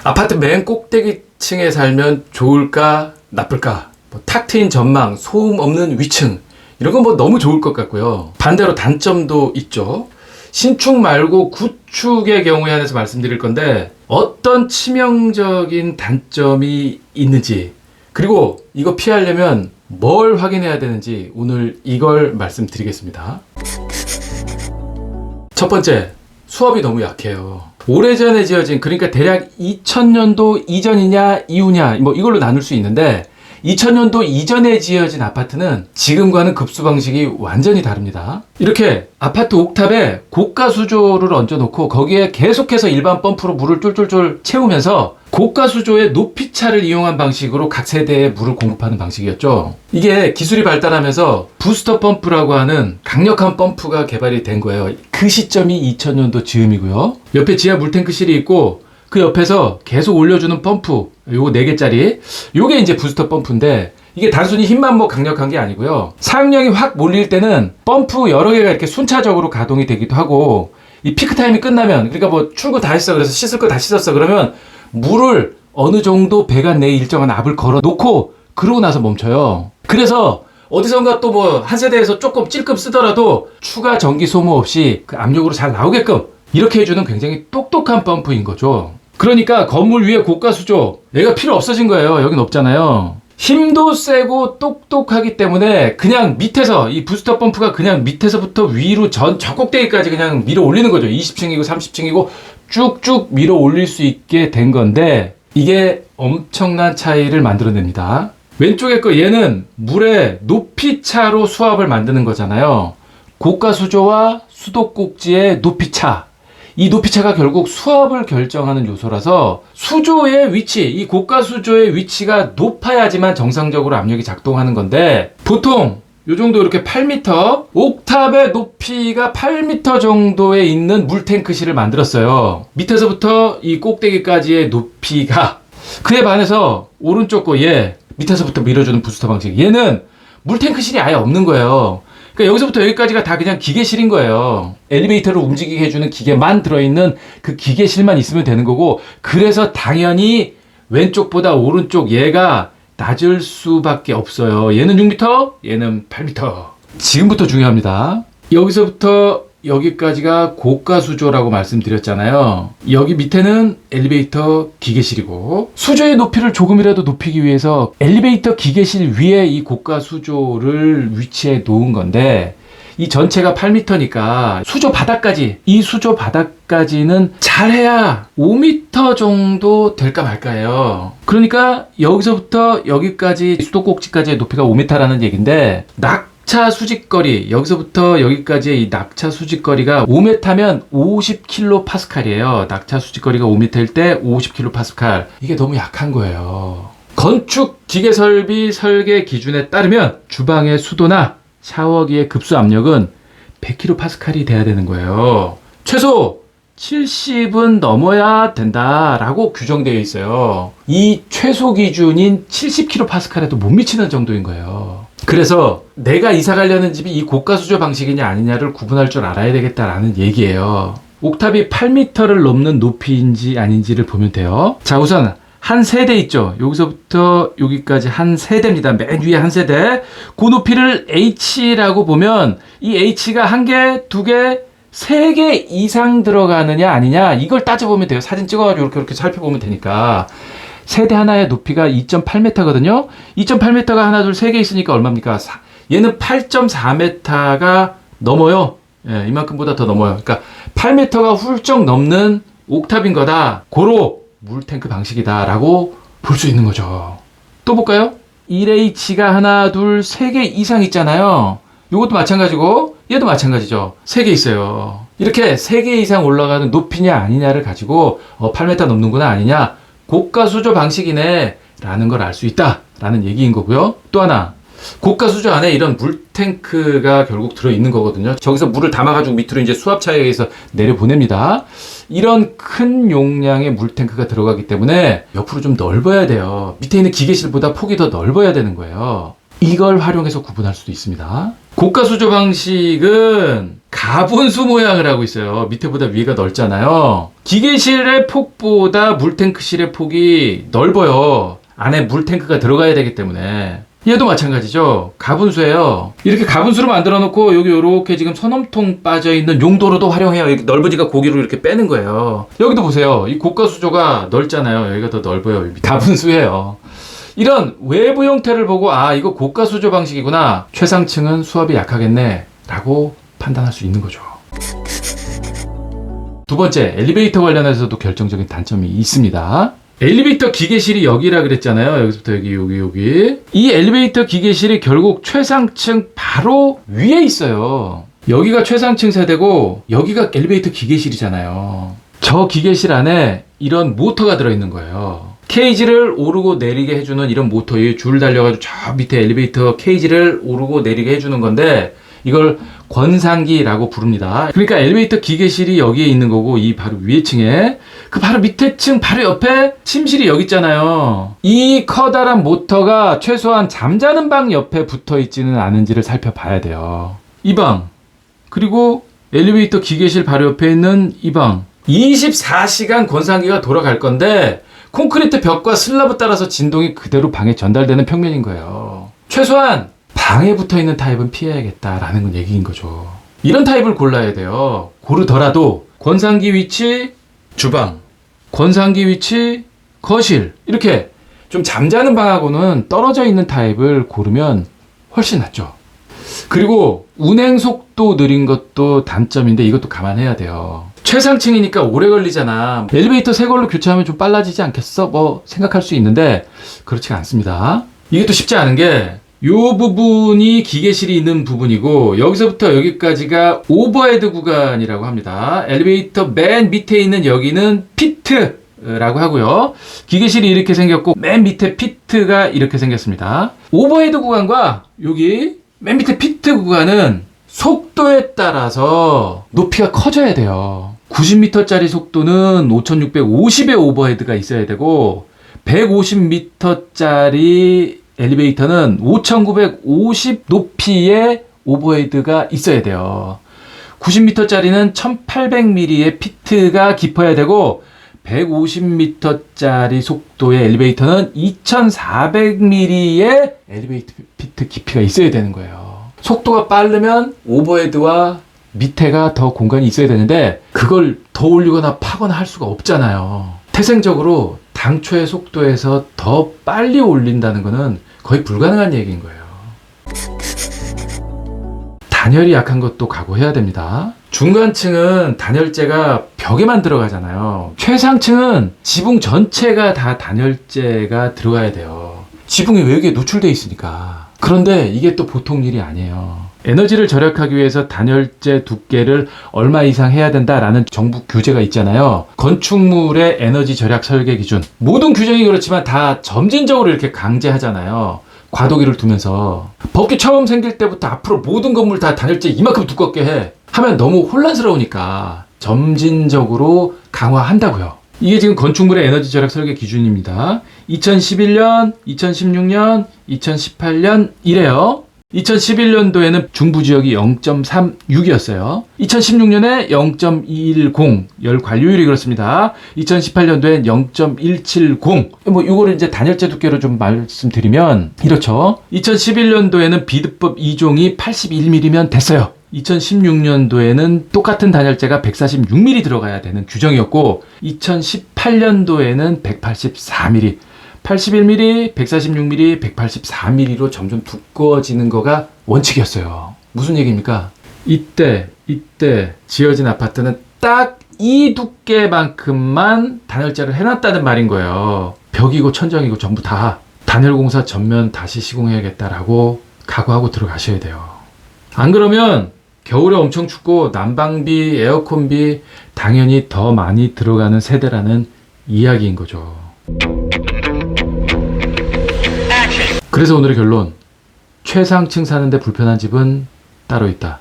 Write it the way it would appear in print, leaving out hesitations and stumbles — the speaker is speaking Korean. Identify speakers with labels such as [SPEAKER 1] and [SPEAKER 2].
[SPEAKER 1] 아파트 맨 꼭대기층에 살면 좋을까 나쁠까? 탁 트인 전망, 소음 없는 위층, 이런 건 너무 좋을 것 같고요. 반대로 단점도 있죠. 신축 말고 구축의 경우에 한해서 말씀드릴 건데 어떤 치명적인 단점이 있는지, 그리고 이거 피하려면 뭘 확인해야 되는지 오늘 이걸 말씀드리겠습니다. 첫 번째, 수압이 너무 약해요. 오래전에 지어진, 그러니까 대략 2000년도 이전이냐 이후냐 이걸로 나눌 수 있는데 2000년도 이전에 지어진 아파트는 지금과는 급수 방식이 완전히 다릅니다. 이렇게 아파트 옥탑에 고가 수조를 얹어놓고 거기에 계속해서 일반 펌프로 물을 쫄쫄쫄 채우면서 고가 수조의 높이차를 이용한 방식으로 각 세대에 물을 공급하는 방식이었죠. 이게 기술이 발달하면서 부스터 펌프라고 하는 강력한 펌프가 개발이 된 거예요. 그 시점이 2000년도 즈음이고요. 옆에 지하 물탱크실이 있고 그 옆에서 계속 올려주는 펌프, 요거 4개짜리, 요게 이제 부스터 펌프인데 이게 단순히 힘만 강력한 게 아니고요. 사용량이 확 몰릴 때는 펌프 여러 개가 이렇게 순차적으로 가동이 되기도 하고, 이 피크 타임이 끝나면, 그러니까 출근 다 했어, 그래서 씻을 거 다 씻었어, 그러면 물을 어느 정도 배관 내에 일정한 압을 걸어 놓고 그러고 나서 멈춰요. 그래서 어디선가 또 한 세대에서 조금 찔끔 쓰더라도 추가 전기 소모 없이 그 압력으로 잘 나오게끔 이렇게 해주는 굉장히 똑똑한 펌프인 거죠. 그러니까 건물 위에 고가 수조, 얘가 필요 없어진 거예요. 여긴 없잖아요. 힘도 세고 똑똑하기 때문에 그냥 밑에서, 이 부스터 펌프가 그냥 밑에서부터 위로 저 꼭대기까지 그냥 밀어 올리는 거죠. 20층이고 30층이고 쭉쭉 밀어 올릴 수 있게 된 건데 이게 엄청난 차이를 만들어냅니다. 왼쪽에 거 얘는 물의 높이차로 수압을 만드는 거잖아요. 고가 수조와 수도꼭지의 높이차, 이 높이차가 결국 수압을 결정하는 요소라서 수조의 위치, 이 고가 수조의 위치가 높아야지만 정상적으로 압력이 작동하는 건데, 보통 요 정도 이렇게 8m, 옥탑의 높이가 8m 정도에 있는 물탱크실을 만들었어요. 밑에서부터 이 꼭대기까지의 높이가, 그에 반해서 오른쪽 거 얘 밑에서부터 밀어주는 부스터 방식, 얘는 물탱크실이 아예 없는 거예요. 그러니까 여기서부터 여기까지가 다 그냥 기계실인 거예요. 엘리베이터를 움직이게 해주는 기계만 들어있는 그 기계실만 있으면 되는 거고, 그래서 당연히 왼쪽보다 오른쪽 얘가 낮을 수밖에 없어요. 얘는 6m, 얘는 8m. 지금부터 중요합니다. 여기서부터 여기까지가 고가 수조라고 말씀드렸잖아요. 여기 밑에는 엘리베이터 기계실이고, 수조의 높이를 조금이라도 높이기 위해서 엘리베이터 기계실 위에 이 고가 수조를 위치해 놓은 건데, 이 전체가 8m니까 수조 바닥까지, 이 수조 바닥까지는 잘해야 5m 정도 될까 말까예요. 그러니까 여기서부터 여기까지 수도꼭지까지의 높이가 5m라는 얘기인데, 낙차 수직거리, 여기서부터 여기까지의 이 낙차 수직거리가 5m면 50kPa이에요. 낙차 수직거리가 5m일 때 50kPa. 이게 너무 약한 거예요. 건축 기계설비 설계 기준에 따르면 주방의 수도나 샤워기의 급수 압력은 100kPa이 돼야 되는 거예요. 최소 70은 넘어야 된다라고 규정되어 있어요. 이 최소 기준인 70kPa에도 못 미치는 정도인 거예요. 그래서 내가 이사 가려는 집이 이 고가 수조 방식이냐 아니냐를 구분할 줄 알아야 되겠다라는 얘기예요. 옥탑이 8m를 넘는 높이인지 아닌지를 보면 돼요. 자, 우선 한 세대 있죠. 여기서부터 여기까지 한 세대입니다. 맨 위에 한 세대. 그 높이를 H라고 보면 이 H가 한 개, 두 개, 세 개 이상 들어가느냐 아니냐, 이걸 따져보면 돼요. 사진 찍어가지고 이렇게 살펴보면 되니까. 세대 하나의 높이가 2.8m거든요. 2.8m가 하나, 둘, 세 개 있으니까 얼마입니까? 얘는 8.4m가 넘어요. 예, 이만큼보다 더 넘어요. 그러니까 8m가 훌쩍 넘는 옥탑인 거다. 고로 물탱크 방식이다라고 볼 수 있는 거죠. 또 볼까요? 1H가 하나, 둘, 세 개 이상 있잖아요. 이것도 마찬가지고 얘도 마찬가지죠. 3개 있어요. 이렇게 3개 이상 올라가는 높이냐 아니냐를 가지고 8m 넘는구나 아니냐, 고가 수조 방식이네 라는 걸 알 수 있다 라는 얘기인 거고요. 또 하나, 고가 수조 안에 이런 물탱크가 결국 들어있는 거거든요. 저기서 물을 담아가지고 밑으로 이제 수압차에 의해서 내려보냅니다. 이런 큰 용량의 물탱크가 들어가기 때문에 옆으로 좀 넓어야 돼요. 밑에 있는 기계실보다 폭이 더 넓어야 되는 거예요. 이걸 활용해서 구분할 수도 있습니다. 고가 수조 방식은 가분수 모양을 하고 있어요. 밑에보다 위가 넓잖아요. 기계실의 폭보다 물탱크실의 폭이 넓어요. 안에 물탱크가 들어가야 되기 때문에. 얘도 마찬가지죠. 가분수예요. 이렇게 가분수로 만들어 놓고 여기 이렇게 지금 선엄통 빠져 있는 용도로도 활용해요. 이렇게 넓어지니까 고기로 이렇게 빼는 거예요. 여기도 보세요. 이 고가 수조가 넓잖아요. 여기가 더 넓어요. 가분수예요. 이런 외부 형태를 보고 아 이거 고가 수조 방식이구나. 최상층은 수압이 약하겠네 라고 판단할 수 있는 거죠. 두 번째, 엘리베이터 관련해서도 결정적인 단점이 있습니다. 엘리베이터 기계실이 여기라 그랬잖아요. 여기서부터 여기. 이 엘리베이터 기계실이 결국 최상층 바로 위에 있어요. 여기가 최상층 세대고 여기가 엘리베이터 기계실이잖아요. 저 기계실 안에 이런 모터가 들어있는 거예요. 케이지를 오르고 내리게 해주는 이런 모터, 이 줄 달려가지고 저 밑에 엘리베이터 케이지를 오르고 내리게 해주는 건데 이걸 권상기라고 부릅니다. 그러니까 엘리베이터 기계실이 여기에 있는 거고 이 바로 위에 층에 그 바로 밑에 층 바로 옆에 침실이 여기 있잖아요. 이 커다란 모터가 최소한 잠자는 방 옆에 붙어 있지는 않은지를 살펴봐야 돼요. 이 방 그리고 엘리베이터 기계실 바로 옆에 있는 이 방 24시간 권상기가 돌아갈 건데 콘크리트 벽과 슬라브 따라서 진동이 그대로 방에 전달되는 평면인 거예요. 최소한 방에 붙어있는 타입은 피해야겠다라는 건 얘기인 거죠. 이런 타입을 골라야 돼요. 고르더라도 권상기 위치 주방, 권상기 위치 거실 이렇게 좀 잠자는 방하고는 떨어져 있는 타입을 고르면 훨씬 낫죠. 그리고 운행 속도 느린 것도 단점인데 이것도 감안해야 돼요. 최상층이니까 오래 걸리잖아. 엘리베이터 새 걸로 교체하면 좀 빨라지지 않겠어? 뭐 생각할 수 있는데 그렇지가 않습니다. 이게 또 쉽지 않은 게 이 부분이 기계실이 있는 부분이고 여기서부터 여기까지가 오버헤드 구간이라고 합니다. 엘리베이터 맨 밑에 있는 여기는 피트라고 하고요. 기계실이 이렇게 생겼고 맨 밑에 피트가 이렇게 생겼습니다. 오버헤드 구간과 여기 맨 밑에 피트 구간은 속도에 따라서 높이가 커져야 돼요. 90m짜리 속도는 5650의 오버헤드가 있어야 되고 150m짜리 엘리베이터는 5950 높이의 오버헤드가 있어야 돼요. 90m짜리는 1800mm의 피트가 깊어야 되고 150m짜리 속도의 엘리베이터는 2400mm의 엘리베이터 피트 깊이가 있어야 되는 거예요. 속도가 빠르면 오버헤드와 밑에가 더 공간이 있어야 되는데 그걸 더 올리거나 파거나 할 수가 없잖아요. 태생적으로 당초의 속도에서 더 빨리 올린다는 것은 거의 불가능한 얘기인 거예요. 단열이 약한 것도 각오해야 됩니다. 중간층은 단열재가 벽에만 들어가잖아요. 최상층은 지붕 전체가 다 단열재가 들어가야 돼요. 지붕이 외부에 노출되어 있으니까. 그런데 이게 또 보통 일이 아니에요. 에너지를 절약하기 위해서 단열재 두께를 얼마 이상 해야 된다라는 정부 규제가 있잖아요. 건축물의 에너지 절약 설계 기준. 모든 규정이 그렇지만 다 점진적으로 이렇게 강제하잖아요. 과도기를 두면서. 법규 처음 생길 때부터 앞으로 모든 건물 다 단열재 이만큼 두껍게 해. 하면 너무 혼란스러우니까 점진적으로 강화한다고요. 이게 지금 건축물의 에너지 절약 설계 기준입니다. 2011년, 2016년, 2018년 이래요. 2011년도에는 중부지역이 0.36이었어요. 2016년에 0.210, 열 관리율이 그렇습니다. 2018년도엔 0.170. 뭐 이거를 이제 단열재 두께로 좀 말씀드리면 이렇죠. 2011년도에는 비드법 2종이 81mm면 됐어요. 2016년도에는 똑같은 단열재가 146mm 들어가야 되는 규정이었고 2018년도에는 184mm 81mm, 146mm, 184mm로 점점 두꺼워지는 거가 원칙이었어요. 무슨 얘기입니까? 이때 지어진 아파트는 딱 이 두께만큼만 단열재를 해놨다는 말인 거예요. 벽이고 천정이고 전부 다 단열공사 전면 다시 시공해야겠다라고 각오하고 들어가셔야 돼요. 안 그러면 겨울에 엄청 춥고 난방비, 에어컨비 당연히 더 많이 들어가는 세대라는 이야기인 거죠. 그래서 오늘의 결론, 최상층 사는데 불편한 집은 따로 있다.